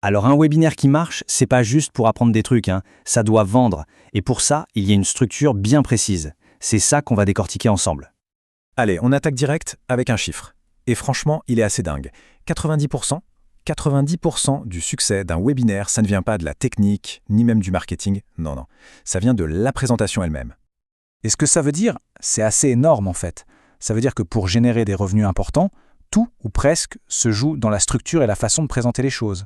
Alors un webinaire qui marche, c'est pas juste pour apprendre des trucs, hein. Ça doit vendre. Et pour ça, il y a une structure bien précise. C'est ça qu'on va décortiquer ensemble. Allez, on attaque direct avec un chiffre. Et franchement, il est assez dingue. 90%, 90% du succès d'un webinaire, ça ne vient pas de la technique, ni même du marketing. Non, non. Ça vient de la présentation elle-même. Et ce que ça veut dire, c'est assez énorme en fait. Ça veut dire que pour générer des revenus importants, tout ou presque se joue dans la structure et la façon de présenter les choses.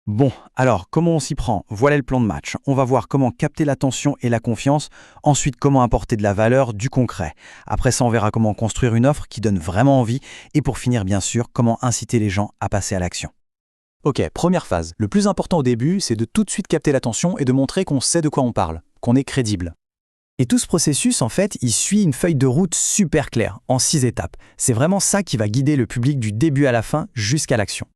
Bon, alors comment on s'y prend? Voilà le plan de match. On va voir comment capter l'attention et la confiance, ensuite comment apporter de la valeur, du concret. Après ça, on verra comment construire une offre qui donne vraiment envie, et pour finir, bien sûr, comment inciter les gens à passer à l'action. Ok, première phase. Le plus important au début, c'est de tout de suite capter l'attention et de montrer qu'on sait de quoi on parle, qu'on est crédible. Et tout ce processus, en fait, il suit une feuille de route super claire, en 6 étapes. C'est vraiment ça qui va guider le public du début à la fin jusqu'à l'action.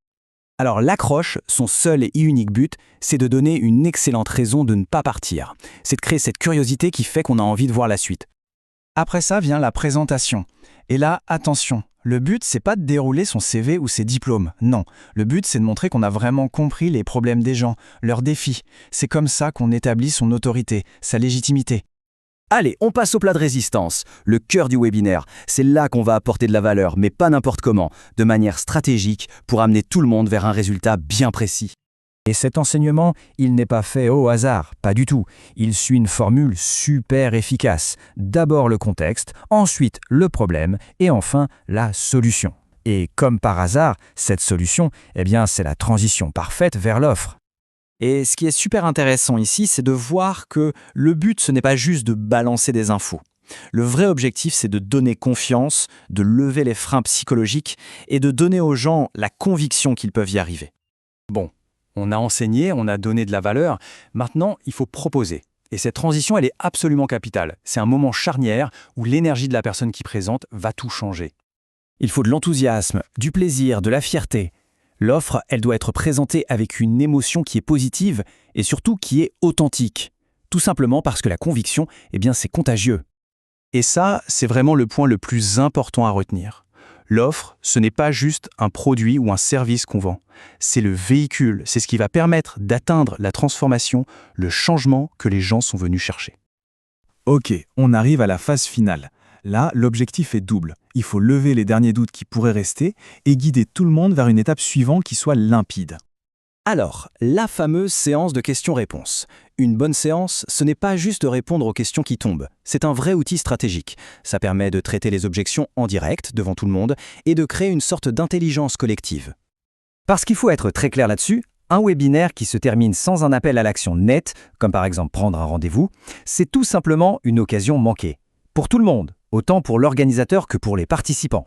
Alors l'accroche, son seul et unique but, c'est de donner une excellente raison de ne pas partir. C'est de créer cette curiosité qui fait qu'on a envie de voir la suite. Après ça vient la présentation. Et là, attention, le but, c'est pas de dérouler son CV ou ses diplômes. Non, le but, c'est de montrer qu'on a vraiment compris les problèmes des gens, leurs défis. C'est comme ça qu'on établit son autorité, sa légitimité. Allez, on passe au plat de résistance, le cœur du webinaire. C'est là qu'on va apporter de la valeur, mais pas n'importe comment, de manière stratégique pour amener tout le monde vers un résultat bien précis. Et cet enseignement, il n'est pas fait au hasard, pas du tout. Il suit une formule super efficace. D'abord le contexte, ensuite le problème et enfin la solution. Et comme par hasard, cette solution, c'est la transition parfaite vers l'offre. Et ce qui est super intéressant ici, c'est de voir que le but, ce n'est pas juste de balancer des infos. Le vrai objectif, c'est de donner confiance, de lever les freins psychologiques et de donner aux gens la conviction qu'ils peuvent y arriver. Bon, on a enseigné, on a donné de la valeur. Maintenant, il faut proposer. Et cette transition, elle est absolument capitale. C'est un moment charnière où l'énergie de la personne qui présente va tout changer. Il faut de l'enthousiasme, du plaisir, de la fierté. L'offre, elle doit être présentée avec une émotion qui est positive et surtout qui est authentique. Tout simplement parce que la conviction, c'est contagieux. Et ça, c'est vraiment le point le plus important à retenir. L'offre, ce n'est pas juste un produit ou un service qu'on vend. C'est le véhicule, c'est ce qui va permettre d'atteindre la transformation, le changement que les gens sont venus chercher. Ok, on arrive à la phase finale. Là, l'objectif est double. Il faut lever les derniers doutes qui pourraient rester et guider tout le monde vers une étape suivante qui soit limpide. Alors, la fameuse séance de questions-réponses. Une bonne séance, ce n'est pas juste de répondre aux questions qui tombent. C'est un vrai outil stratégique. Ça permet de traiter les objections en direct, devant tout le monde, et de créer une sorte d'intelligence collective. Parce qu'il faut être très clair là-dessus, un webinaire qui se termine sans un appel à l'action net, comme par exemple prendre un rendez-vous, c'est tout simplement une occasion manquée. Pour tout le monde, autant pour l'organisateur que pour les participants.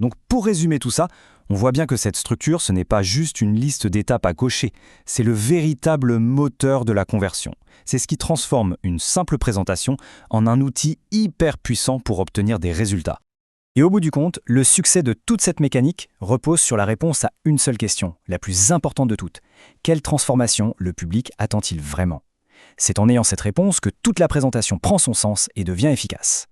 Donc pour résumer tout ça, on voit bien que cette structure, ce n'est pas juste une liste d'étapes à cocher, c'est le véritable moteur de la conversion. C'est ce qui transforme une simple présentation en un outil hyper puissant pour obtenir des résultats. Et au bout du compte, le succès de toute cette mécanique repose sur la réponse à une seule question, la plus importante de toutes. Quelle transformation le public attend-il vraiment ? C'est en ayant cette réponse que toute la présentation prend son sens et devient efficace.